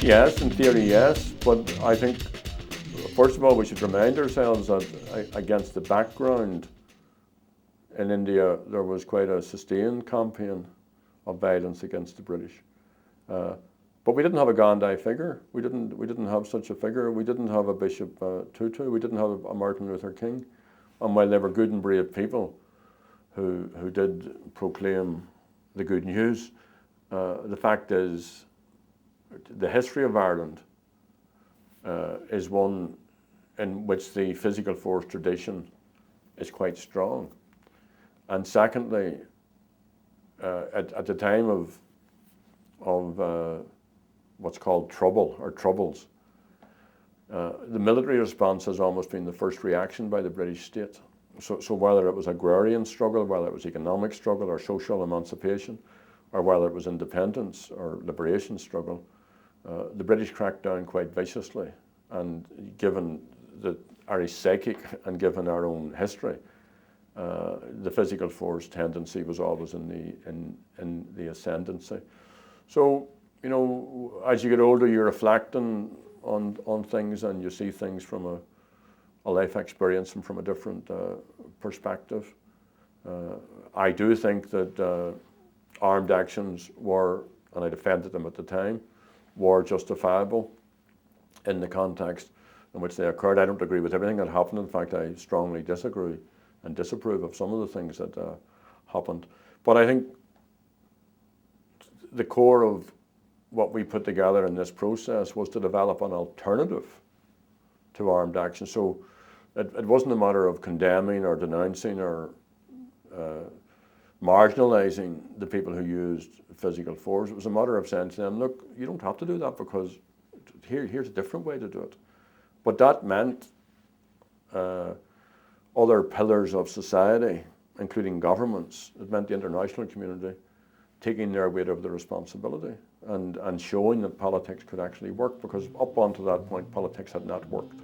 Yes, in theory, yes, but I think, first of all, we should remind ourselves that against the background in India, there was quite a sustained campaign of violence against the British. But we didn't have a Gandhi figure. We didn't have such a figure. We didn't have a Bishop Tutu. We didn't have a Martin Luther King. And while they were good and brave people who did proclaim the good news, the fact is, the history of Ireland is one in which the physical force tradition is quite strong. And secondly, at the time of what's called trouble or troubles, the military response has almost been the first reaction by the British state. So whether it was agrarian struggle, whether it was economic struggle or social emancipation, or whether it was independence or liberation struggle, the British cracked down quite viciously. And given the Irish psychic and given our own history, the physical force tendency was always in the ascendancy. So, you know, as you get older, you're reflecting on things and you see things from a life experience and from a different perspective. I do think that armed actions were, and I defended them at the time, were justifiable in the context in which they occurred. I don't agree with everything that happened. In fact, I strongly disagree and disapprove of some of the things that happened. But I think the core of what we put together in this process was to develop an alternative to armed action. So it wasn't a matter of condemning or denouncing or marginalizing the people who used physical force. It was a matter of saying to them, look, you don't have to do that because here's a different way to do it. But that meant other pillars of society, including governments, it meant the international community taking their weight of the responsibility and showing that politics could actually work, because up until that point, politics had not worked.